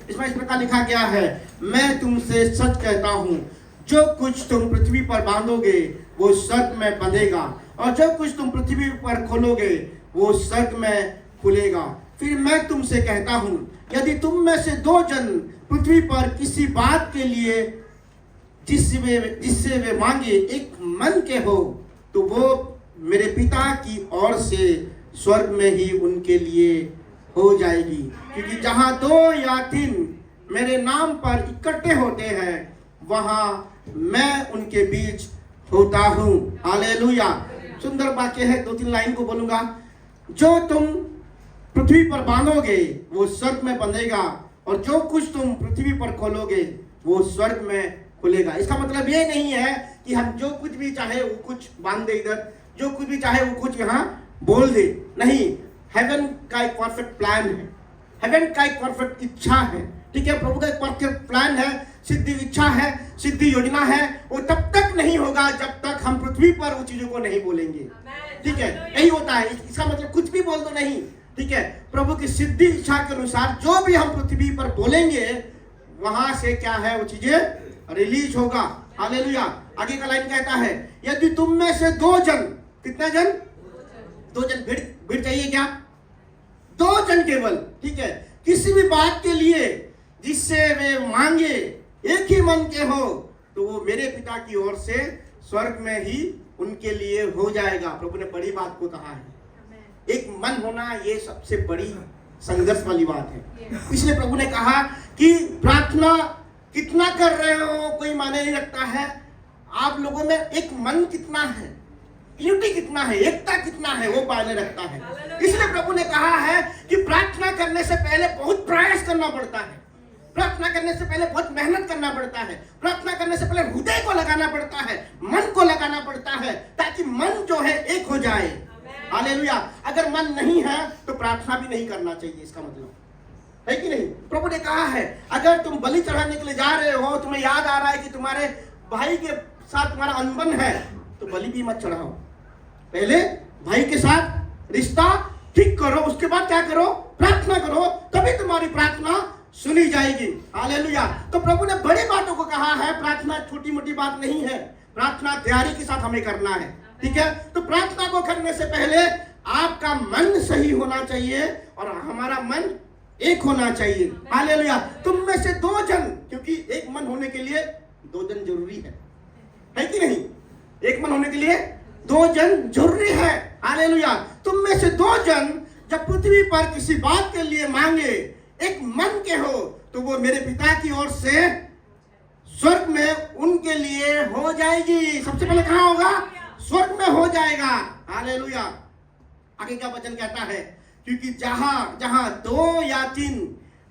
इसमें इस प्रकार लिखा गया है, मैं तुमसे सच कहता हूँ, जो कुछ तुम पृथ्वी पर बांधोगे वो स्वर्ग में बंधेगा, और जो कुछ तुम पृथ्वी पर खोलोगे वो स्वर्ग में खुलेगा। फिर मैं तुमसे कहता हूँ, यदि तुम में से 2 जन पृथ्वी पर किसी बात के लिए जिससे वे मांगे एक मन के हो, तो वो मेरे पिता की ओर से स्वर्ग में ही उनके लिए हो जाएगी। क्योंकि जहाँ 2 या 3 मेरे नाम पर इकट्ठे होते हैं, वहाँ मैं उनके बीच होता हूँ। हालेलुया। सुंदर वाक्य है, 2-3 लाइन को बोलूंगा। जो तुम पृथ्वी पर बांधोगे वो स्वर्ग में बंधेगा, और जो कुछ तुम पृथ्वी पर खोलोगे वो स्वर्ग में खुलेगा। इसका मतलब ये नहीं है कि हम जो कुछ भी चाहे वो कुछ बांध दे इधर, जो कुछ भी चाहे वो कुछ यहाँ बोल दे। नहीं, हेवन का एक परफेक्ट प्लान है, हेवन का एक परफेक्ट इच्छा है। ठीक है, प्रभु का एक परफेक्ट प्लान है, सिद्धि इच्छा है, सिद्धि योजना है। वो तब तक नहीं होगा जब तक हम पृथ्वी पर उन चीजों को नहीं बोलेंगे। ठीक है, यही होता है। इसका मतलब कुछ भी बोल दो नहीं। ठीक है, प्रभु की सिद्धि इच्छा के अनुसार जो भी हम पृथ्वी पर बोलेंगे, वहां से क्या है वो चीजें रिलीज होगा। हालेलुया। आगे का लाइन कहता है, यदि तुम में से 2 जन, कितने जन? 2 जन। भीड़ चाहिए क्या? 2 जन केवल। ठीक है, किसी भी बात के लिए जिससे वे मांगे एक ही मन के हो, तो वो मेरे पिता की ओर से स्वर्ग में ही उनके लिए हो जाएगा। प्रभु ने बड़ी बात को कहा है। एक मन होना ये सबसे बड़ी संघर्ष वाली बात है। इसलिए प्रभु ने कहा कि प्रार्थना कितना कर रहे हो कोई माने नहीं रखता है। आप लोगों में एक मन कितना है, यूनिटी कितना है, एकता कितना है, वो मायने रखता है। इसलिए प्रभु ने कहा है कि प्रार्थना करने से पहले बहुत प्रयास करना पड़ता है, प्रार्थना करने से पहले बहुत मेहनत करना पड़ता है, प्रार्थना करने से पहले हृदय को लगाना पड़ता है, मन को लगाना पड़ता है, ताकि मन जो है एक हो जाए। हालेलुया। अगर मन नहीं है तो प्रार्थना भी नहीं करना चाहिए। इसका मतलब है कि नहीं? प्रभु ने कहा है, अगर तुम बलि चढ़ाने के लिए जा रहे हो, तुम्हें याद आ रहा है कि तुम्हारे भाई के साथ तुम्हारा अनबन है, तो बलि भी मत चढ़ाओ। पहले भाई के साथ रिश्ता ठीक करो, उसके बाद क्या करो? प्रार्थना करो, तभी तुम्हारी प्रार्थना सुनी जाएगी। हालेलुया। तो प्रभु ने बड़ी बातों को कहा है। प्रार्थना छोटी मोटी बात नहीं है, प्रार्थना तैयारी के साथ हमें करना है। ठीक है, तो प्रार्थना को करने से पहले आपका मन सही होना चाहिए और हमारा मन एक होना चाहिए। हालेलुया। तुम में से 2 जन, क्योंकि एक मन होने के लिए 2 जन जरूरी है कि नहीं? एक मन होने के लिए 2 जन जरूरी है। हालेलुया। तुम में से 2 जन जब पृथ्वी पर किसी बात के लिए मांगे एक मन के हो, तो वो मेरे पिता की ओर से स्वर्ग में उनके लिए हो जाएगी। सबसे पहले कहाँ होगा? स्वर्ग में हो जाएगा। हालेलुया। आगे क्या वचन कहता है? क्योंकि जहां 2 या 3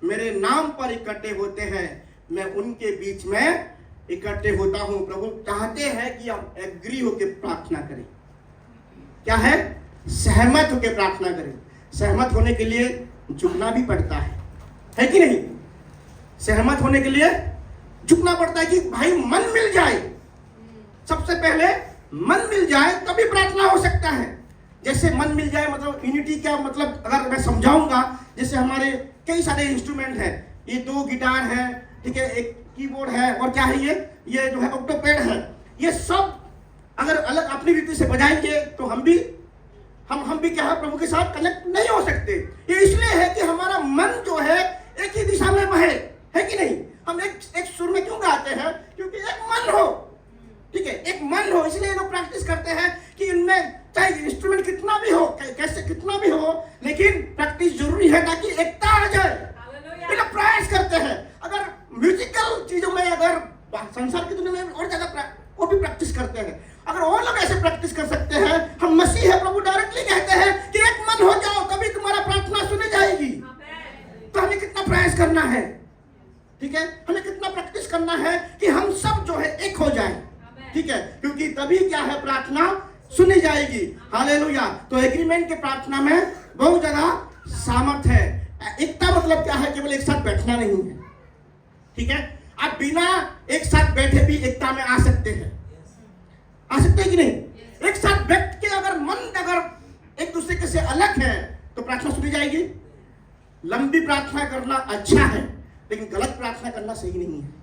मेरे नाम पर इकट्ठे होते हैं, मैं उनके बीच में इकट्ठे होता हूं। प्रभु चाहते हैं कि हम एग्री होकर प्रार्थना करें। क्या है? सहमत होकर प्रार्थना करें। सहमत होने के लिए झुकना भी पड़ता है कि नहीं? सहमत होने के लिए झुकना पड़ता है कि भाई मन मिल जाए। सबसे पहले मन मिल जाए तभी प्रार्थना हो सकता है। जैसे मन मिल जाए मतलब यूनिटी क्या मतलब, अगर मैं समझाऊंगा, जैसे हमारे कई सारे इंस्ट्रूमेंट हैं, ये 2 गिटार है, ठीक है, एक कीबोर्ड है, और क्या है ये जो है ऑक्टोपैड है। ये सब अगर अलग अपनी रीति से बजाएंगे तो हम भी क्या है, प्रभु के साथ कनेक्ट नहीं हो सकते। ये इसलिए है कि हमारा मन जो है एक ही दिशा में बहे, है कि नहीं? हम एक सुर में क्यों गाते हैं? क्योंकि एक मन हो। ठीक है, एक मन हो। इसलिए लोग प्रैक्टिस करते हैं कि इनमें चाहे इंस्ट्रूमेंट कितना भी हो, कैसे कितना भी हो, लेकिन प्रैक्टिस जरूरी है ताकि एकता आ जाए। ये लोग प्रयास करते हैं। अगर म्यूजिकल चीजों में, अगर संसार की दुनिया में और ज्यादा वो भी प्रैक्टिस करते हैं। अगर और लोग ऐसे प्रैक्टिस कर सकते हैं, हम मसीह है, प्रभु डायरेक्टली कहते हैं कि एक मन हो जाओ तभी तुम्हारा प्रार्थना सुनी जाएगी। तो हमें कितना प्रयास करना है? ठीक है, हमें कितना प्रैक्टिस करना है कि हम सब जो है एक हो जाए। ठीक है, क्योंकि तभी क्या है, प्रार्थना सुनी जाएगी। हालेलुया। तो एग्रीमेंट के प्रार्थना में बहुत ज्यादा सामर्थ है। एकता मतलब क्या है? केवल एक साथ बैठना नहीं है। ठीक है, आप बिना एक साथ बैठे भी एकता में आ सकते हैं। आ सकते हैं कि नहीं? एक साथ बैठ के अगर मन अगर एक दूसरे के से अलग है तो प्रार्थना सुनी जाएगी। लंबी प्रार्थना करना अच्छा है, लेकिन गलत प्रार्थना करना सही नहीं है।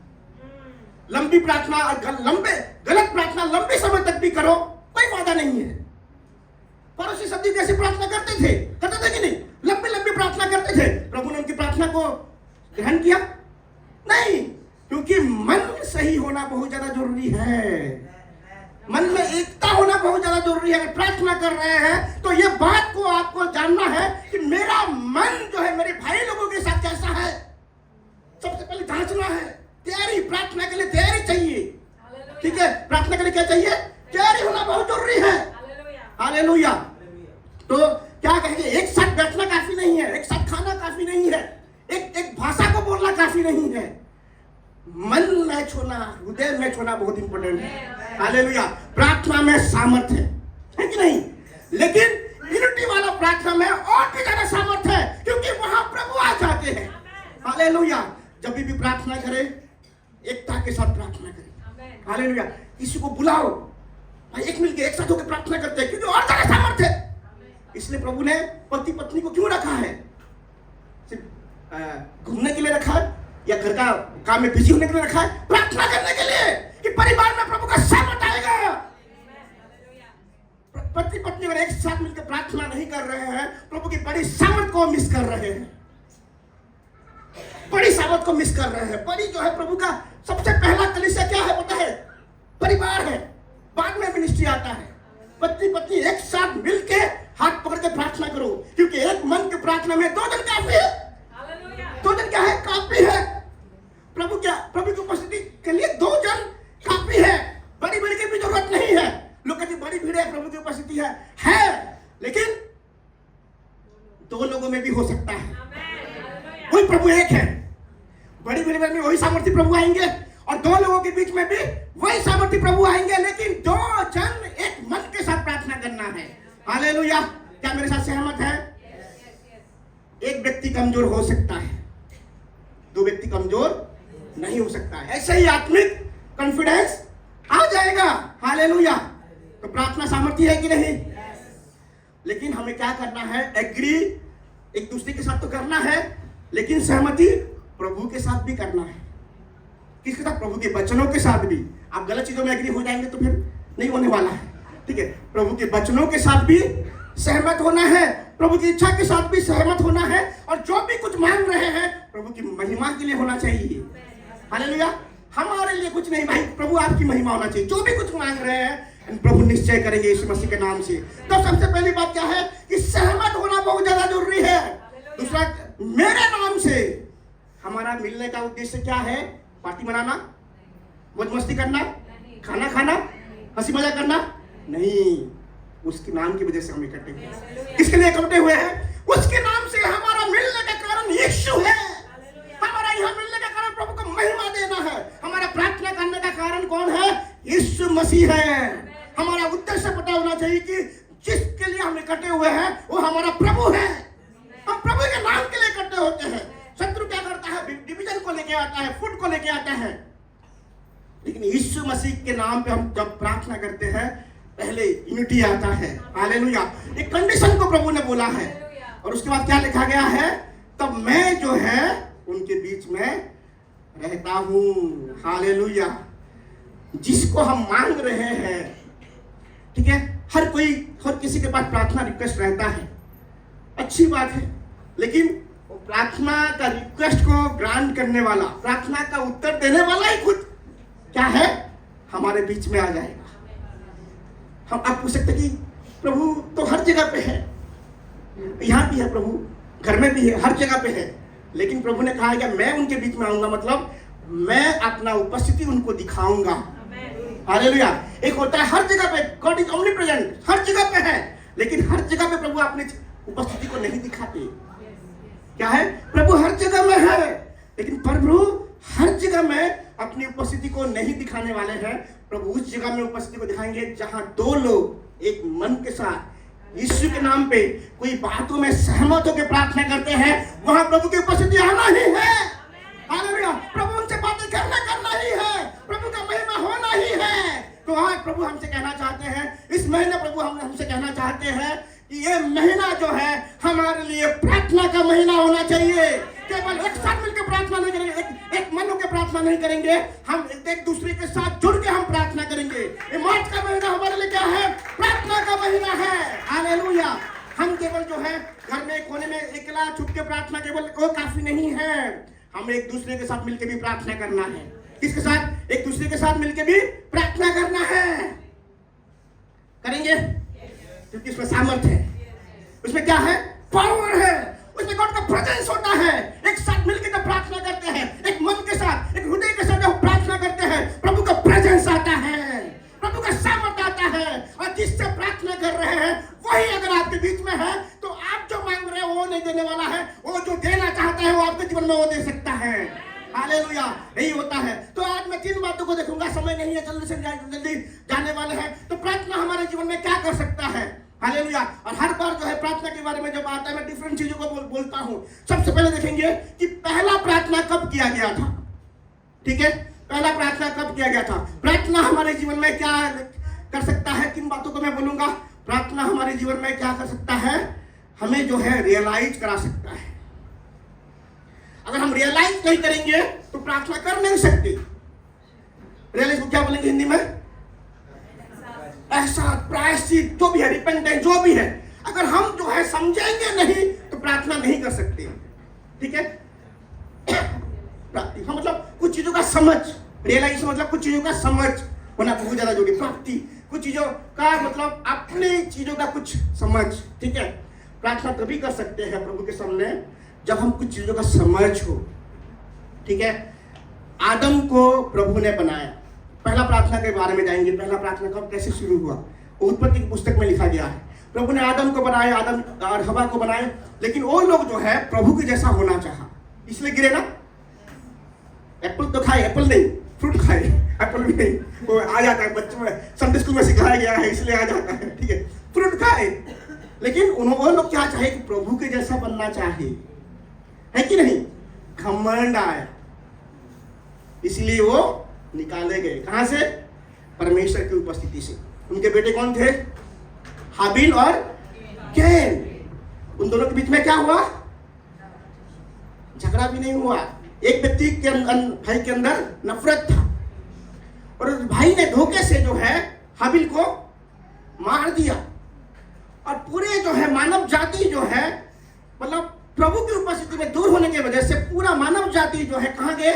लंबी प्रार्थना और गलत प्रार्थना लंबे समय तक भी करो, कोई फायदा नहीं है। पड़ोसी सदी कैसी प्रार्थना करते थे कि नहीं? लंबी लंबी प्रार्थना करते थे। प्रभु ने उनकी प्रार्थना को ग्रहण किया? नहीं, क्योंकि मन सही होना बहुत ज्यादा जरूरी है। मन में एकता होना बहुत ज्यादा जरूरी है। अगर प्रार्थना कर रहे हैं तो ये बात को आपको जानना है कि मेरा मन जो है मेरे भाई लोगों के साथ कैसा है, सबसे पहले जांचना है। तैयारी, प्रार्थना के लिए तैयारी चाहिए। ठीक है, प्रार्थना के लिए क्या चाहिए? तैयारी होना बहुत जरूरी है। हालेलुया। तो क्या कहेंगे, एक साथ बैठना काफी नहीं है, एक साथ खाना काफी नहीं है, एक भाषा को बोलना काफी नहीं है। मन में छूना, हृदय में छूना बहुत इंपॉर्टेंट है। हालेलुया। प्रार्थना में सामर्थ्य है कि नहीं? लेकिन यूनिटी वाला प्रार्थना में और भी ज्यादा सामर्थ्य है, क्योंकि वहां प्रभु आ जाते हैं। हालेलुया। जब भी प्रार्थना करें, एकता के साथ प्रार्थना करें। हालेलुया। किसी को बुलाओ, भाई एक मिलके एक साथ होकर प्रार्थना करते हैं, क्योंकि और ज्यादा सामर्थ्य है। इसलिए प्रभु ने पति पत्नी को क्यों रखा है? सिर्फ घूमने के लिए रखा है या घर का काम में बिजी होने के लिए रखा है? प्रार्थना करने के लिए, कि परिवार में प्रभु का सामर्थ्य आएगा। पति पत्नी अगर एक साथ मिलकर प्रार्थना नहीं कर रहे हैं, प्रभु की बड़ी सामर्थ को मिस कर रहे हैं। बड़ी सामर्थ को मिस कर रहे हैं। बड़ी जो है प्रभु का सबसे पहला कलीसिया क्या है पता है? परिवार है। बाद में मिनिस्ट्री आता है। पति पत्नी एक साथ मिलके हाथ पकड़ के प्रार्थना करो, क्योंकि एक मन की प्रार्थना में 2 जन काफी है। 2 जन क्या है? काफी है। प्रभु की उपस्थिति के लिए 2 जन काफी है। बड़ी भीड़ की भी जरूरत नहीं है। लोग कहते बड़ी भीड़ है, प्रभु की उपस्थिति है, लेकिन 2 लोगों में भी हो सकता है। वही प्रभु एक है। बड़ी भीड़ में वही सामर्थ्य प्रभु आएंगे, और 2 लोगों के बीच में भी वही सामर्थ्य प्रभु आएंगे, लेकिन 2 जन एक मन के साथ प्रार्थना करना है। हालेलुया। क्या मेरे साथ सहमत है? एक व्यक्ति कमजोर हो सकता है, 2 व्यक्ति कमजोर नहीं हो सकता है। ऐसे ही आत्मिक कॉन्फिडेंस आ जाएगा। हालेलुया। तो प्रार्थना सामर्थ्य है कि नहीं? लेकिन हमें क्या करना है? एग्री एक दूसरे के साथ तो करना है, लेकिन सहमति प्रभु के साथ भी करना है। किसके साथ? प्रभु के वचनों के साथ भी। आप गलत चीजों में एग्री हो जाएंगे तो फिर नहीं होने वाला है। ठीक है, प्रभु के वचनों के साथ भी सहमत होना है, प्रभु की इच्छा के साथ भी सहमत होना है, और जो भी कुछ मांग रहे हैं प्रभु की महिमा के लिए होना चाहिए। हालेलुया। हमारे लिए कुछ नहीं भाई, प्रभु आपकी महिमा होना चाहिए। जो भी कुछ मांग रहे हैं प्रभु निश्चय करेंगे यीशु मसीह के नाम से। तो सबसे पहली बात क्या है कि सहमत होना बहुत ज्यादा जरूरी है। दूसरा, मेरे नाम से हमारा मिलने का उद्देश्य क्या है? पार्टी मनाना, मौज मस्ती करना, खाना खाना, हंसी मजाक करना नहीं। उसके नाम की वजह से हम इकट्ठे हुए। किसके लिए इकट्ठे हुए हैं? उसके नाम से। हमारा मिलने का कारण यीशु है। हमारा यहाँ मिलने का कारण प्रभु को महिमा देना है। हमारा प्रार्थना करने का कारण कौन है? यीशु मसीह है। हमारा उद्देश्य पता होना चाहिए कि जिसके लिए हम इकट्ठे हुए हैं वो हमारा प्रभु है। हम प्रभु के नाम के लिए इकट्ठे होते हैं। शत्रु क्या करता है? डिवीजन को लेके आता है, फुट को लेके आता है। लेकिन यीशु मसीह के नाम पे हम जब प्रार्थना करते हैं, पहले यूनिटी आता है। हालेलुया। एक कंडीशन को प्रभु ने बोला है, और उसके बाद क्या लिखा गया है? तब मैं जो है उनके बीच में रहता हूं। हालेलुया। जिसको हम मांग रहे हैं, ठीक है, हर किसी के पास प्रार्थना रिक्वेस्ट रहता है, अच्छी बात है, लेकिन प्रार्थना का रिक्वेस्ट को ग्रांट करने वाला, प्रार्थना का उत्तर देने वाला ही खुद क्या है? हमारे बीच में आ जाएगा। हम आप पूछ सकते कि प्रभु तो हर जगह पे है, यहाँ भी है प्रभु, घर में भी है, हर जगह पे है, लेकिन प्रभु ने कहा है कि मैं उनके बीच में आऊंगा, मतलब मैं अपना उपस्थिति उनको दिखाऊंगा। हालेलुया। एक होता है हर जगह पे, गॉड इज ओमनीप्रेजेंट, हर जगह पे है, लेकिन हर जगह पे प्रभु अपनी उपस्थिति को नहीं दिखाते। क्या है? प्रभु हर जगह में है, लेकिन प्रभु हर जगह में अपनी उपस्थिति को नहीं दिखाने वाले हैं। प्रभु उस जगह में उपस्थिति को दिखाएंगे जहां 2 लोग एक मन के साथ यीशु के नाम पे कोई बातों में सहमत होकर प्रार्थना करते हैं, वहां प्रभु की उपस्थिति आना ही है। हालेलुया। प्रभु उनसे बातें करना ही है, प्रभु का महिमा होना ही है। तो आज प्रभु हमसे कहना चाहते हैं, इस महीने प्रभु हमसे कहना चाहते हैं कि ये महीना जो है हमारे लिए प्रार्थना का महीना होना चाहिए। केवल एक साथ मिलकर प्रार्थना नहीं करेंगे, एक मन होकर प्रार्थना नहीं करेंगे, हम एक दूसरे के साथ जुड़ के हम प्रार्थना करेंगे। ये मार्च का महीना हमारे लिए क्या है? प्रार्थना का महीना है। हालेलुया। हम केवल जो है घर में कोने में अकेला छुप के प्रार्थना केवल वो काफी नहीं है, हम एक दूसरे के साथ मिलकर भी प्रार्थना करना है। किसके साथ? एक दूसरे के साथ मिलकर भी प्रार्थना करना है। करेंगे? क्योंकि उसमें सामर्थ्य है, उसमें क्या है? पावर है, उसमें गॉड का प्रेजेंस होता है। एक साथ मिलकर जब प्रार्थना करते हैं, एक मन के साथ, एक हृदय के साथ जब प्रार्थना करते हैं, प्रभु का प्रेजेंस आता है, प्रभु का सामर्थ्य आता है। और जिससे प्रार्थना कर रहे हैं वही अगर आपके बीच में है तो आप जो मांग रहे हो वो नहीं देने वाला है, वो जो देना चाहता है वो आपके जीवन में वो दे सकता है। हालेलुया। यही होता है। तो आज मैं 3 बातों को देखूंगा, समय नहीं है, जल्दी से जल्दी जाने वाले हैं। तो प्रार्थना हमारे जीवन में क्या कर सकता है? हालेलुया। और हर बार जो है प्रार्थना के बारे में जब आता है मैं डिफरेंट चीजों को बोलता हूं। सबसे पहले देखेंगे कि पहला प्रार्थना कब किया गया था। ठीक है, पहला प्रार्थना कब किया गया था। प्रार्थना हमारे जीवन में क्या कर सकता है? 3 बातों को मैं बोलूंगा। प्रार्थना हमारे जीवन में क्या कर सकता है? हमें जो है रियलाइज करा सकता है। अगर हम रियलाइज नहीं करेंगे तो प्रार्थना कर नहीं सकते। रियलाइज को क्या बोलेंगे हिंदी में? एहसास, प्रायश्चित, जो भी है, रिपेंटेंस, जो भी है। अगर हम जो है समझेंगे नहीं तो प्रार्थना नहीं कर सकते। ठीक है, प्राप्ति मतलब कुछ चीजों का समझ। रियलाइज मतलब कुछ चीजों का समझ होना बहुत ज्यादा जरूरी। प्राप्ति कुछ चीजों का मतलब अपने चीजों का कुछ समझ। ठीक है, प्रार्थना तभी कर सकते हैं प्रभु के सामने जब हम कुछ चीजों का समझ हो। ठीक है, आदम को प्रभु ने बनाया। पहला प्रार्थना के बारे में जाएंगे। पहला प्रार्थना कब कैसे शुरू हुआ? उत्पत्ति की पुस्तक में लिखा गया है। प्रभु ने आदम को बनाया, आदम और हवा को बनाए, लेकिन वो लोग जो है प्रभु के जैसा होना चाहा, इसलिए गिरे ना। एप्पल तो खाए, एप्पल नहीं, फ्रूट खाए, एप्पल भी नहीं, वो आ जाता है बच्चों में, संडे स्कूल में सिखाया गया है इसलिए आ जाता है। ठीक है, फ्रूट खाए, लेकिन वो लोग क्या चाहे कि प्रभु के जैसा बनना चाहे, है कि नहीं? घमंड आया, इसलिए वो निकाले गए। कहां से? परमेश्वर की उपस्थिति से। उनके बेटे कौन थे? हाबिल और कैन। उन दोनों के बीच में क्या हुआ? झगड़ा भी नहीं हुआ। एक व्यक्ति के भाई के अंदर नफरत था और उस भाई ने धोखे से जो है हाबिल को मार दिया और पूरे जो है मानव जाति जो है मतलब प्रभु की उपस्थिति में दूर होने की वजह से पूरा मानव जाति जो है कहां गए?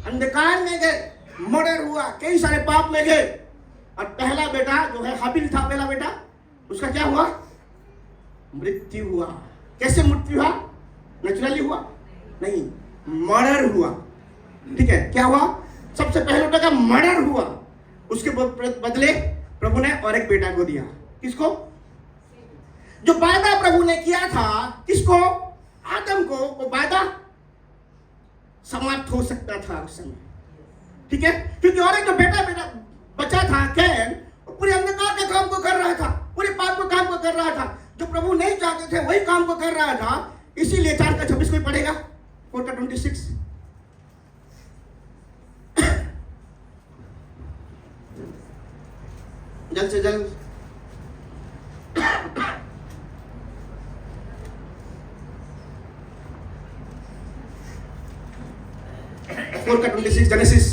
अंधकार में गए, मर्डर हुआ, कई सारे पाप में गए। और पहला बेटा जो है हाबिल था, पहला बेटा, उसका क्या हुआ? मृत्यु हुआ। कैसे मृत्यु हुआ? नेचुरली हुआ? नहीं, मर्डर हुआ। ठीक है, क्या हुआ? सबसे पहले बेटा का मर्डर हुआ, उसके बदले प्रभु ने और एक बेटा को दिया। किसको? जो वादा प्रभु ने किया था, किसको? आदम को। वो वादा समाप्त हो सकता था उस समय। ठीक है, क्योंकि और एक जो बेटा बचा था कैन, पूरे अंधकार के काम को कर रहा था, पूरे पाप के काम को कर रहा था, जो प्रभु नहीं चाहते थे वही काम को कर रहा था। इसीलिए 4:26 में पढ़ेगा, 4:26। जल्द से जल्द। 4:26 जेनेसिस।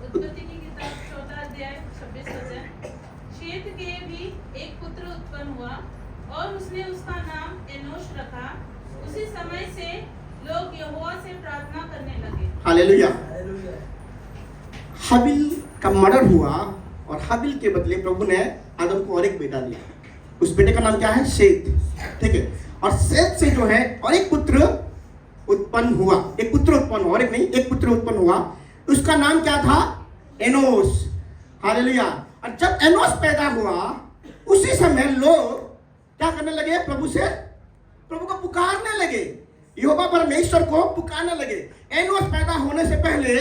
उत्पत्ति की किताब 14 अध्याय 26 वचन। शेत के भी एक पुत्र उत्पन्न हुआ और उसने उसका नाम एनोश रखा। उसी समय से लोग यहोवा से प्रार्थना करने लगे। हालेलुया। हाबिल का मर्डर हुआ और हाबिल के बदले प्रभु ने आदम को और एक बेटा दिया। उस बेटे का नाम क्या है? शेत। ठीक है, और शेत से जो है और एक पुत्र उत्पन्न हुआ। एक पुत्र उत्पन्न हुआ, और एक नहीं, एक पुत्र उत्पन्न हुआ। उसका नाम क्या था? एनोस। हालेलुया। और जब एनोस पैदा हुआ उसी समय लोग क्या करने लगे? प्रभु को पुकारने लगे, यहोवा परमेश्वर को पुकारने लगे। एनोस पैदा होने से पहले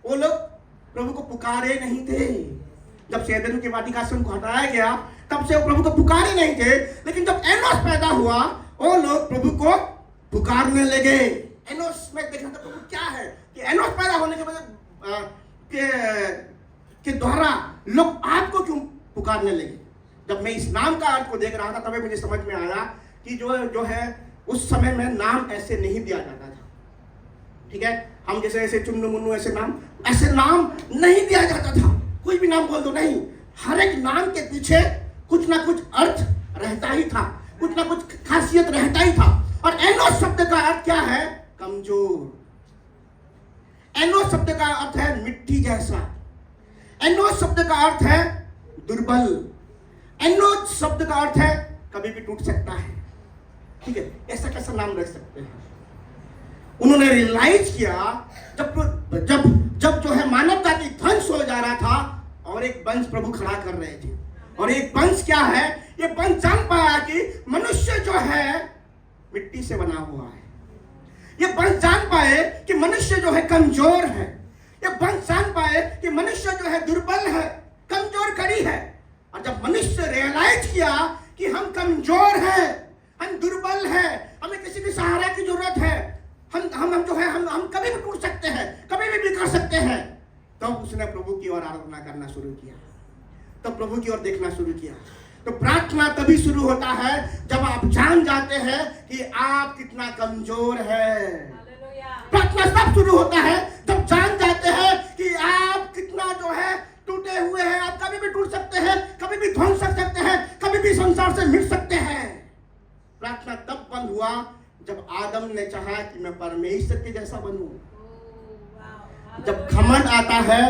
वो लोग प्रभु को पुकारे नहीं थे। जब से एदन के वाटिकाश्रम को हटाया गया तब से वो प्रभु को पुकारे नहीं थे, लेकिन जब एनोस पैदा हुआ वो लोग प्रभु को पुकारने लगे। एनोस में देखना था प्रभु क्या है कि एनोस पैदा होने के वजह के द्वारा लोग आपको क्यों पुकारने लगे। जब मैं इस नाम का अर्थ को देख रहा था तभी मुझे समझ में आया कि जो है उस समय में नाम ऐसे नहीं दिया जाता था। ठीक है, हम जैसे ऐसे चुन्नू मुन्नू ऐसे नाम नहीं दिया जाता था। कोई भी नाम बोल दो, नहीं, हर एक नाम के पीछे कुछ ना कुछ अर्थ रहता ही था, कुछ ना कुछ खासियत रहता ही था। और एनोस शब्द का अर्थ क्या है? कमजोर। एनोस शब्द का अर्थ है मिट्टी जैसा। एनोस शब्द का अर्थ है दुर्बल। एनोस शब्द का अर्थ है कभी भी टूट सकता है। ठीक है, ऐसा कैसा नाम रख सकते हैं? उन्होंने रियलाइज किया जब जो है मानवता की ध्वंस हो जा रहा था और एक वंश प्रभु खड़ा कर रहे थे। और एक वंश क्या है? ये वंश जान पाया कि मनुष्य जो है मिट्टी से बना हुआ है। ये वंश जान पाए कि मनुष्य जो है कमजोर है। ये वंश जान पाए कि मनुष्य जो है दुर्बल है, कमजोर कड़ी है। और जब मनुष्य रियलाइज किया कि हम कमजोर हैं, हम दुर्बल हैं, हमें किसी की सहारा की जरूरत है, हम जो है हम कभी भी टूट सकते हैं, कभी भी बिखर सकते हैं, तब उसने प्रभु की ओर आराधना करना शुरू किया, तब प्रभु की ओर देखना शुरू किया। तो प्रार्थना तभी शुरू होता है जब आप जान जाते हैं कि आप कितना कमजोर है। प्रार्थना तब शुरू होता है जब जान जाते हैं कि आप कितना जो है टूटे हुए हैं। आप कभी भी टूट सकते हैं, कभी भी ध्वंस हो सकते हैं, कभी भी संसार से मिट सकते हैं। प्रार्थना तब बंद हुआ जब आदम ने चाहा कि मैं परमेश्वर के जैसा बनूं। जब घमंड आता है,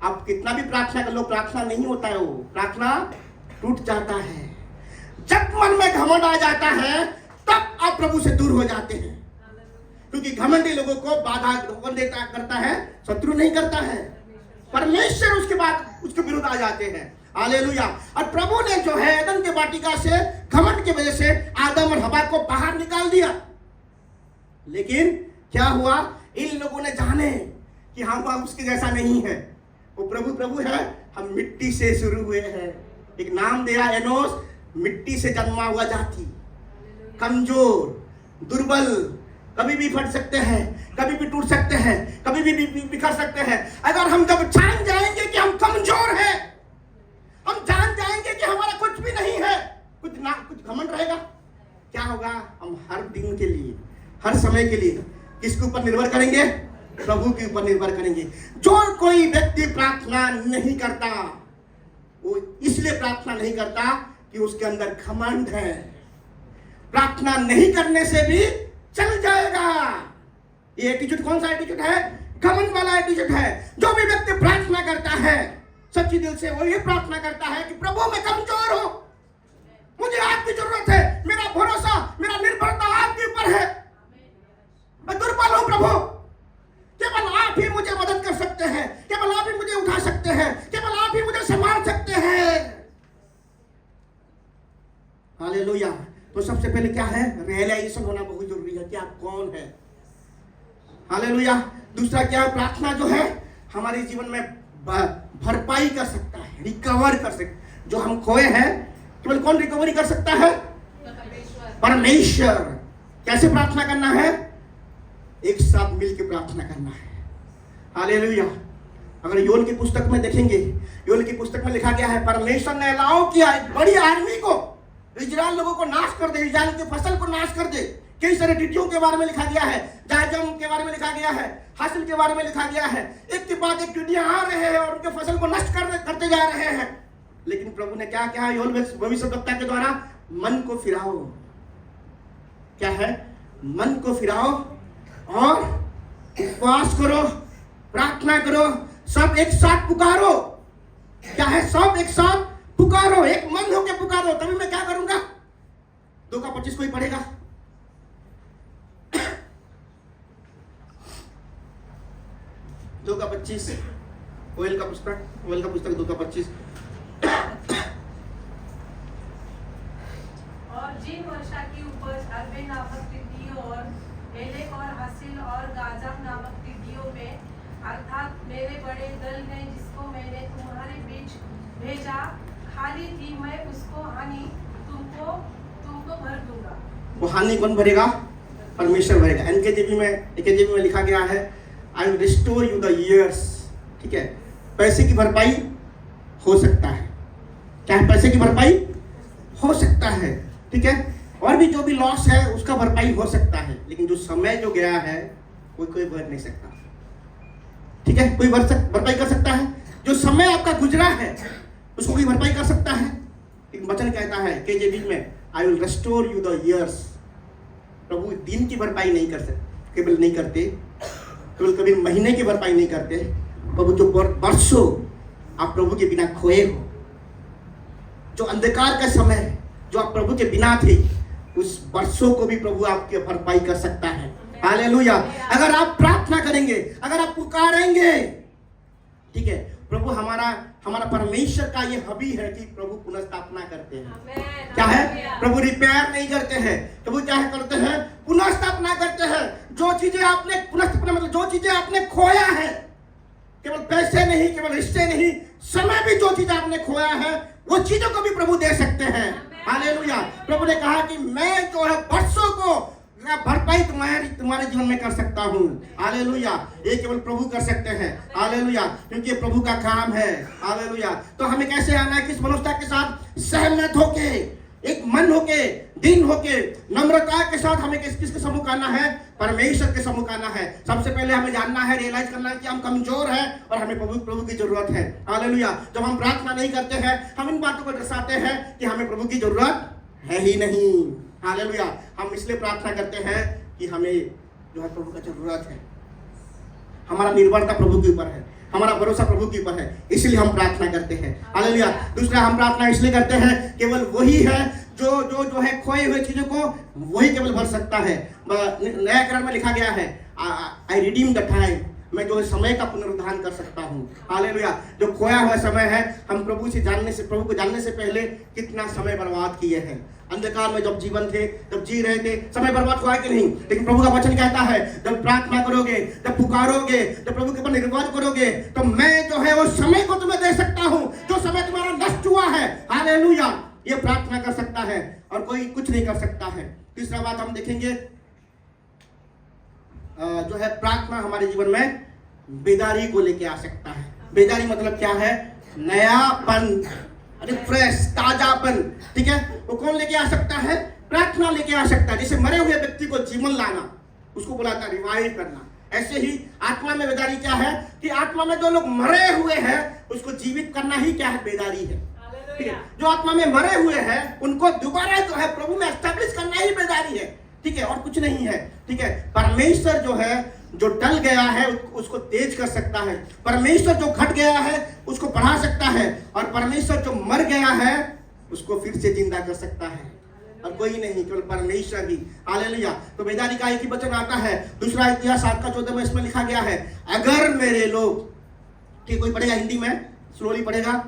आप कितना भी प्रार्थना कर लो, प्रार्थना नहीं होता है, वो प्रार्थना टूट जाता है। जब मन में घमंड आ जाता है तब आप प्रभु से दूर हो जाते हैं, क्योंकि घमंडी लोगों को बाधा कौन देता करता है? शत्रु नहीं करता है, परमेश्वर उसके बाद उसके विरुद्ध आ जाते हैं। हालेलुया। और प्रभु ने जो है एदन के वाटिका से घमंड की वजह से आदम और हवा को बाहर निकाल दिया। लेकिन क्या हुआ? इन लोगों ने जाने कि हम उसके जैसा नहीं है, वो प्रभु है, हम मिट्टी से शुरू हुए हैं। एक नाम दिया एनोस, मिट्टी से जन्मा हुआ जाति, कमजोर, दुर्बल, कभी भी फट सकते हैं, कभी भी टूट सकते हैं, कभी भी बिखर सकते हैं। अगर हम जब जान जाएंगे कि हम कमजोर हैं, हम जान जाएंगे कि हमारा कुछ भी नहीं है, कुछ घमंड रहेगा, क्या होगा? हम हर दिन के लिए, हर समय के लिए किसके ऊपर निर्भर करेंगे? प्रभु के ऊपर निर्भर करेंगे। जो कोई व्यक्ति प्रार्थना नहीं करता, वो इसलिए प्रार्थना नहीं करता कि उसके अंदर घमंड है। प्रार्थना नहीं करने से भी चल जाएगा। ये एटीट्यूड कौन सा एटीट्यूड है? घमंड वाला एटीट्यूड है। जो भी व्यक्ति प्रार्थना करता है सच्ची दिल से, वो ये प्रार्थना करता है कि प्रभु मैं कमजोर हूं, मुझे आपकी जरूरत है, मेरा भरोसा, मेरा निर्भरता आपके ऊपर है, मैं दुर्बल हूं प्रभु, केवल आप ही मुझे मदद कर सकते हैं, केवल आप ही मुझे उठा सकते हैं, केवल आप ही मुझे संभाल सकते हैं। हालेलुया। तो सबसे पहले क्या है? रियलाइजेशन होना बहुत जरूरी है कि आप कौन है। हालेलुया। दूसरा क्या है? प्रार्थना जो है हमारे जीवन में भरपाई कर सकता है, रिकवर कर सकता। जो हम खोए हैं केवल कौन रिकवरी कर सकता है? परमेश्वर। कैसे प्रार्थना करना है? एक साथ मिलकर प्रार्थना करना है। हालेलुया। अगर योन की पुस्तक में देखेंगे, योन की पुस्तक में लिखा गया है परमेश्वर ने अलाउ किया एक बड़ी आर्मी को, इजराइल लोगों को नाश कर दे, इजराइल की फसल को नाश कर दे। कई सारे टिड्डियों के बारे में लिखा गया है, जायजम के बारे में लिखा गया है, हासिल के बारे में लिखा गया है। एक के बाद एक टिड्डियां आ रहे हैं और उनके फसल को नष्ट करते जा रहे हैं। लेकिन प्रभु ने क्या कहा योन भविष्यवक्ता के द्वारा? मन को फिराओ। क्या है? मन को फिराओ और उपवास करो, प्रार्थना करो, सब एक साथ पुकारो। क्या है? सब एक साथ पुकारो, एक मन होकर पुकारो। तभी मैं क्या करूंगा? 2:25 कोई पढ़ेगा? दो का 25 ओएल का पुस्तक 2:25। और जिन वर्षा की उपज अरबे नामक टिड्डियों और हेलेक और हासिल और गाजम नामक टिड्डियों में, अर्थात मेरे बड़े दल ने जिसको मैंने तुम्हारे बीच भेजा खाली थी, मैं उसको हानि तुमको भर दूंगा। वो हानि कौन भरेगा? परमेश्वर भरेगा। एनकेजेवी में लिखा गया है I will restore you the years. ठीक है, पैसे की भरपाई हो सकता है। क्या है? पैसे की भरपाई हो सकता है। ठीक है, और भी जो भी लॉस है उसका भरपाई हो सकता है। लेकिन जो समय जो गया है कोई भर नहीं सकता। ठीक है, कोई भरपाई कर सकता है? जो समय आपका गुजरा है उसको कोई भरपाई कर सकता है? एक वचन कहता है केजेवी में, I will restore you the years. प्रभु दिन की भरपाई नहीं कर सकते, केवल नहीं करते, केवल कभी महीने की भरपाई नहीं करते। प्रभु जो वर्षों आप प्रभु के बिना खोए हो, जो अंधकार का समय है, जो आप प्रभु के बिना थे, उस वर्षों को भी प्रभु आपकी भरपाई कर सकता है। हालेलुया। अगर आप प्रार्थना करेंगे, अगर आप पुकारेंगे, ठीक है, प्रभु हमारा परमेश्वर का ये हबी है कि प्रभु पुनर्स्थापना करते हैं। क्या है? प्रभु रिपेयर नहीं करते हैं। प्रभु क्या करते हैं? पुनर्स्थापना करते हैं। जो चीजें आपने पुनर्स्थापना मतलब जो चीजें आपने खोया है, केवल पैसे नहीं, केवल रिश्ते नहीं, समय भी जो चीज आपने खोया है वो चीजों को भी प्रभु दे सकते हैं। हालेलुया। प्रभु ने कहा कि मैं जो है वर्षों को भरपाई तुम्हारे जीवन में कर सकता हूँ। हालेलुया। ये केवल प्रभु कर सकते हैं। हालेलुया। क्योंकि ये प्रभु का काम है। हालेलुया। तो हमें कैसे आना है? किस मनोस्था के साथ? सहमत होके, एक मन होके, दिन होके, नम्रता के साथ हमें किसके सम्मुख आना है? परमेश्वर के सम्मुख आना है। सबसे पहले हमें जानना है, रियलाइज करना है कि हम कमजोर हैं और हमें प्रभु की जरूरत है। हालेलुया। जब हम प्रार्थना नहीं करते हैं, हम इन बातों को दर्शाते हैं कि हमें प्रभु की जरूरत है ही नहीं। हालेलुया। हम इसलिए प्रार्थना करते हैं कि हमें जो है प्रभु का जरूरत है, हमारा निर्भरता प्रभु के ऊपर है, हमारा भरोसा प्रभु के ऊपर है, इसलिए हम प्रार्थना करते हैं। हालेलुया। दूसरा, हम प्रार्थना इसलिए करते हैं, केवल वही है जो है खोए हुए चीजों को वही केवल भर सकता है। नया करार में लिखा गया है, आई रिडीम द टाइम, मैं जो समय का पुनरुद्धार कर सकता हूँ। हालेलुया। जो खोया हुआ समय है, हम प्रभु को जानने से पहले कितना समय बर्बाद किए हैं। अंधकार में जब जीवन थे, जब जी रहे थे, समय बर्बाद हुआ कि नहीं? लेकिन प्रभु का वचन कहता है, जब प्रार्थना करोगे, जब पुकारोगे, जब प्रभु के ऊपर निर्भर करोगे, तो मैं जो है वो समय को तुम्हें दे सकता हूँ, जो समय तुम्हारा नष्ट हुआ है। हालेलुया। ये प्रार्थना कर सकता है और कोई कुछ नहीं कर सकता है। तीसरा बात हम देखेंगे, जो है प्रार्थना हमारे जीवन में बेदारी को लेके आ सकता है। बेदारी मतलब क्या है? नयापन, रिफ्रेश, ताजापन। ठीक है, वो कौन लेके आ सकता है? प्रार्थना लेके आ सकता है। जैसे मरे हुए व्यक्ति को जीवन लाना, उसको बुलाता रिवाइव करना। ऐसे ही आत्मा में बेदारी क्या है? कि आत्मा में जो लोग मरे हुए हैं उसको जीवित करना ही क्या है? बेदारी है। ठीक है, जो आत्मा में मरे हुए हैं उनको दोबारा जो है प्रभु में एस्टैब्लिश करना ही बेदारी है। ठीक है, और कुछ नहीं है। ठीक है, परमेश्वर जो है, जो टल गया है उसको तेज कर सकता है। परमेश्वर जो घट गया है उसको बढ़ा सकता है, और परमेश्वर जो मर गया है उसको फिर से जिंदा कर सकता है, और कोई नहीं, केवल परमेश्वर ही। हालेलुया। तो बेदारी का एक ही वचन आता है। दूसरा इतिहास 7:14 में इसमें लिखा गया है, अगर मेरे लोग, ठीक, कोई पढ़ेगा हिंदी में? स्लोली पढ़ेगा।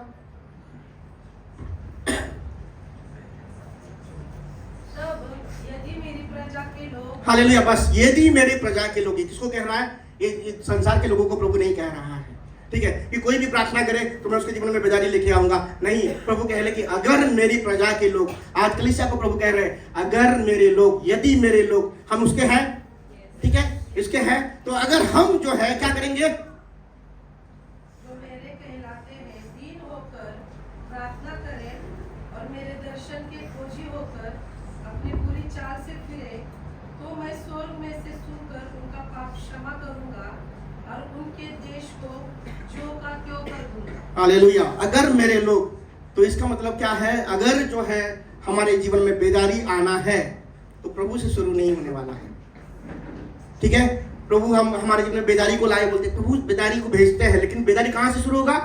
हालेलुया। बस यदि मेरी प्रजा के लोग, किसको कह रहा है? ये संसार के लोगों को प्रभु नहीं कह रहा है। ठीक है, कि कोई भी प्रार्थना करे तो मैं उसके जीवन में बेदारी लेके आऊंगा, नहीं। प्रभु कह रहे कि अगर मेरी प्रजा के लोग, आज कलीसिया को प्रभु कह रहे हैं, अगर मेरे लोग, यदि मेरे लोग, हम उसके हैं। ठीक है, इसके हैं। तो अगर हम जो है क्या करेंगे? जो मेरे कहलाते हैं, दीन होकर प्रार्थना करें और मेरे दर्शन के खोजी होकर अपनी पूरी चाल से फिरे, तो मैं स्वर्ग में से सुनकर उनका पाप क्षमा करूंगा और उनके देश को ज्यों का त्यों कर दूंगा। हालेलुया। अगर मेरे लोग, तो इसका मतलब क्या है? अगर जो है हमारे जीवन में बेदारी आना है तो प्रभु से शुरू नहीं होने वाला है। ठीक है, प्रभु हम हमारे जीवन में बेदारी को लाए, बोलते प्रभु बेदारी को भेजते हैं, लेकिन बेदारी कहां से शुरू होगा?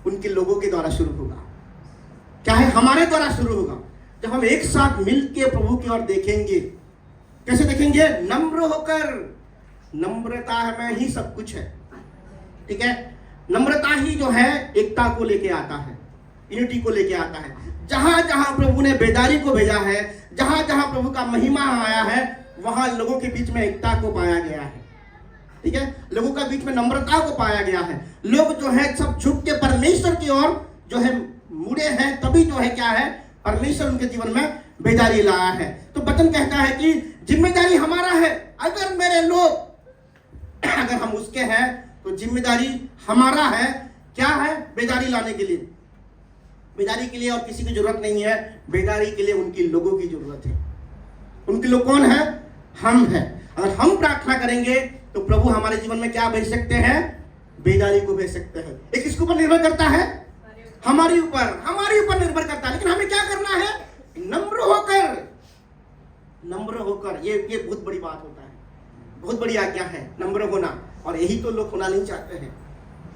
उनके लोगों के द्वारा शुरू होगा। क्या है? हमारे द्वारा शुरू होगा। जब हम एक साथ मिलकर प्रभु की ओर देखेंगे। कैसे देखेंगे? नम्र होकर। नम्रता में ही सब कुछ है। ठीक है, नम्रता ही जो है एकता को लेके आता है, यूनिटी को लेके आता है। जहां जहां प्रभु ने बेदारी को भेजा है, जहां जहां प्रभु का महिमा आया है, वहां लोगों के बीच में एकता को पाया गया है। ठीक है, लोगों के बीच में नम्रता को पाया गया है। लोग जो है सब झुक के परमेश्वर की ओर जो है मुड़े हैं, तभी जो है क्या है? परमेश्वर उनके जीवन में बेदारी लाया है। तो वचन कहता है कि जिम्मेदारी हमारा है। अगर मेरे लोग, अगर हम उसके हैं तो जिम्मेदारी हमारा है। क्या है? बेदारी लाने के लिए। बेदारी के लिए और किसी की जरूरत नहीं है, बेदारी के लिए उनकी लोगों की जरूरत है। उनके लोग कौन है? हम हैं। अगर हम प्रार्थना करेंगे तो प्रभु हमारे जीवन में क्या भेज सकते हैं? बेदारी को भेज सकते हैं। ये किसके ऊपर निर्भर करता है? हमारे ऊपर निर्भर करता है। लेकिन हमें क्या करना है? नम्र होकर ये बहुत बड़ी बात होता है, बहुत बड़ी आज्ञा है नम्र होना। और यही तो लोग होना नहीं चाहते हैं,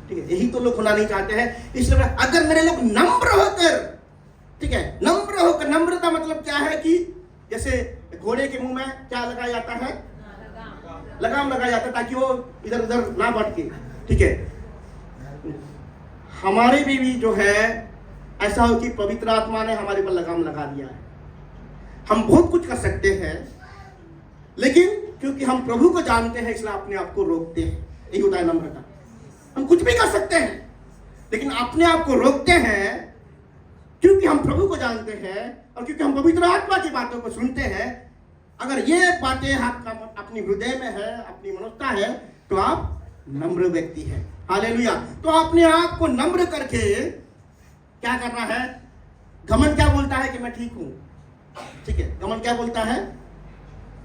ठीक है, यही तो लोग होना नहीं चाहते हैं। इसलिए अगर मेरे लोग नम्र होकर, ठीक है, नम्र होकर, नम्रता मतलब क्या है कि जैसे घोड़े के मुंह में क्या लगाया जाता है? लगाम लगाया जाता है, ताकि वो इधर उधर ना भटके, ठीक है। हमारे भी जो है ऐसा हो कि पवित्र आत्मा ने हमारे ऊपर लगाम लगा दिया है। हम बहुत कुछ कर सकते हैं, लेकिन क्योंकि हम प्रभु को जानते हैं इसलिए अपने आप को रोकते हैं। यही होता है नम्रता। हम कुछ भी कर सकते हैं, लेकिन अपने आप को रोकते हैं क्योंकि हम प्रभु को जानते हैं और क्योंकि हम पवित्र आत्मा की बातों को सुनते हैं। अगर ये बातें आपका अपनी हृदय में है, अपनी मनुष्यता है, तो आप नम्र व्यक्ति हैं। हालेलुया। तो अपने आप को नम्र करके क्या करना है? घमंड क्या बोलता है कि मैं ठीक हूं, ठीक है। घमंड क्या बोलता है?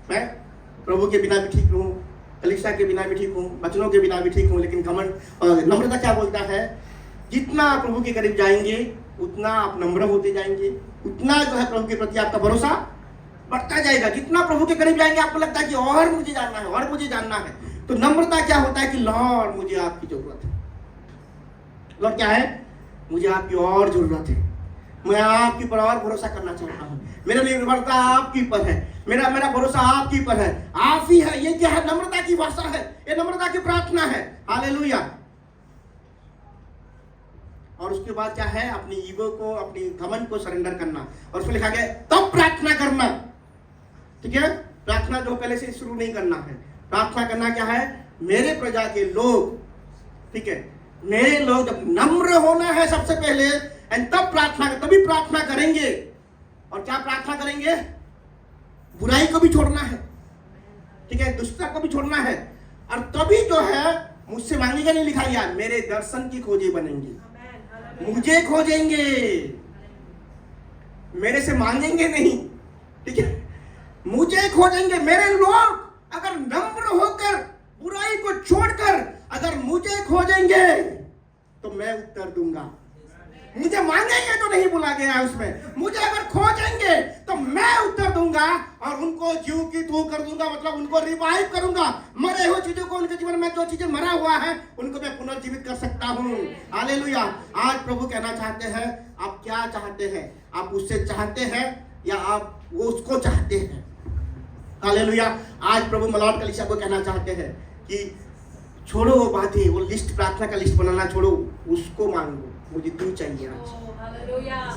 मैं प्रभु के बिना भी ठीक हूं, कलीसिया के बिना भी ठीक हूं, वचनों के बिना भी ठीक हूं। लेकिन घमंड नम्रता क्या बोलता है? जितना प्रभु के करीब जाएंगे उतना आप नम्र होते जाएंगे, उतना जो है प्रभु के प्रति आपका भरोसा बढ़ता जाएगा। जितना प्रभु के करीब जाएंगे आपको लगता है कि और मुझे जानना है, और मुझे जानना है। तो नम्रता क्या होता है कि लॉर्ड मुझे आपकी जरूरत है। लॉर्ड क्या है? मुझे आपकी और जरूरत है, मैं आपके ऊपर और भरोसा करना चाहता हूँ। मेरा निर्भरता आपके ऊपर है, मेरा भरोसा आपके ऊपर है, आप ही है। ये क्या है? नम्रता की भाषा है, ये नम्रता की प्रार्थना है। हालेलुया। और उसके बाद क्या है? अपनी ईगो को, अपनी घमंड को सरेंडर करना। और उसमें लिखा गया तब प्रार्थना करना, ठीक है। प्रार्थना जो पहले से शुरू नहीं करना है। प्रार्थना करना क्या है? मेरे प्रजा के लोग, ठीक है, मेरे लोग जब नम्र होना है सबसे पहले, एंड तब प्रार्थना, तभी प्रार्थना करेंगे। और क्या प्रार्थना करेंगे? बुराई को भी छोड़ना है, ठीक है, दुष्टता को भी छोड़ना है। और तभी जो है मुझसे मांगेगा, नहीं लिखा गया मेरे दर्शन की खोजी बनेंगे, मुझे खोजेंगे, मेरे से मांगेंगे नहीं, ठीक है, मुझे खोजेंगे। मेरे लोग अगर नम्र होकर बुराई को छोड़कर अगर मुझे खोजेंगे तो मैं उत्तर दूंगा। मुझे मांगेंगे तो नहीं बोला गया है उसमें, मुझे अगर खोजेंगे तो मैं उत्तर दूंगा और उनको जीव की तू कर दूंगा, मतलब उनको रिवाइव करूंगा। मरे हुए चीजों को, उनके जीवन में जो चीजें मरा हुआ है उनको मैं पुनर्जीवित कर सकता हूँ। हालेलुया। आज प्रभु कहना चाहते हैं, आप क्या चाहते हैं? आप उससे चाहते हैं या आप वो उसको चाहते हैं? हालेलुया। आज प्रभु मलाड कलीसिया को कहना चाहते हैं कि छोड़ो वो बातें, वो लिस्ट, प्रार्थना का लिस्ट बनाना छोड़ो, उसको मांगो, मुझे तू चाहिए आज।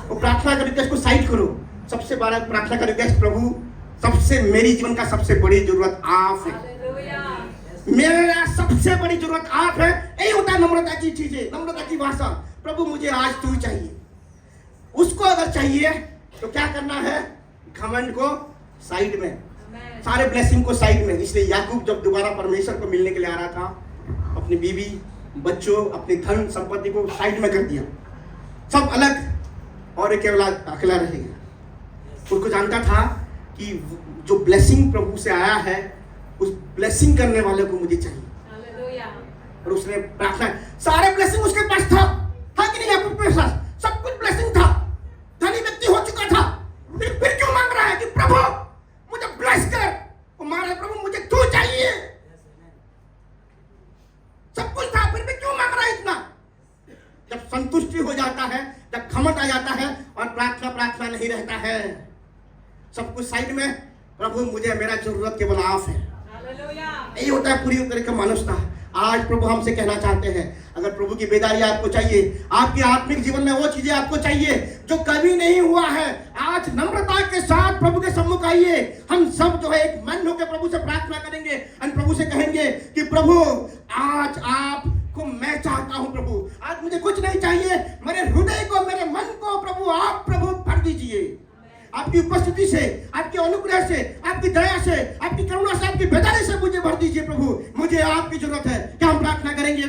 वो प्रार्थना का रिक्वेस्ट को साइड करो। सबसे बड़ा प्रार्थना का रिक्वेस्ट, प्रभु सबसे मेरी जीवन का सबसे बड़ी जरूरत आप है, मेरा सबसे बड़ी जरूरत आप है। यही होता है नम्रता की चीजें, नम्रता की भाषा। प्रभु मुझे आज तू चाहिए। उसको अगर चाहिए तो क्या करना है? घमंड को साइड में, सारे ब्लेसिंग को साइड में। इसलिए याकूब जब दोबारा परमेश्वर को मिलने के लिए आ रहा था, अपनी बीवी, बच्चों, अपनी धन संपत्ति को साइड में कर दिया, सब अलग, और एक अकेला रहेगा। उसको जानता था कि जो ब्लेसिंग प्रभु से आया है उस ब्लेसिंग करने वाले को मुझे चाहिए। और उसने प्रार्थना, सारे ब्लेसिंग उसके पास था कि नहीं? याकूब के पास सब कुछ ब्लेसिंग था, धनी व्यक्ति हो चुका था, फिर क्यों मांग रहा है कि प्रभु मुझे ब्लेस कर? वो मांग रहा है, प्रभु मुझे तू चाहिए। सब कुछ था, फिर भी क्यों मांग रहा है इतना? जब संतुष्टि हो जाता है, जब घमंड आ जाता है और प्रार्थना नहीं रहता है, सब कुछ साइड में, प्रभु मुझे, मेरा जरूरत केवल आप है। यही होता है पूरी तरह का मनुष्यता। आज प्रभु हमसे कहना चाहते हैं, अगर प्रभु की बेदारी आपको चाहिए, आपके आत्मिक जीवन में वो चीजें आपको चाहिए जो कभी नहीं हुआ है, आज नम्रता के साथ प्रभु के सम्मुख आइए। हम सब जो है एक मन होकर प्रभु से प्रार्थना करेंगे और प्रभु से कहेंगे कि प्रभु आज आपको मैं चाहता हूं। प्रभु आज मुझे कुछ नहीं चाहिए, मेरे हृदय को, मेरे मन को प्रभु आप प्रभु भर दीजिए। आपकी उपस्थिति से, आपके अनुग्रह से, आपकी दया से, आपकी करुणा से, आपकी बेदारी से मुझे भर दीजिए। प्रभु मुझे आपकी जरूरत है। क्या हम प्रार्थना करेंगे?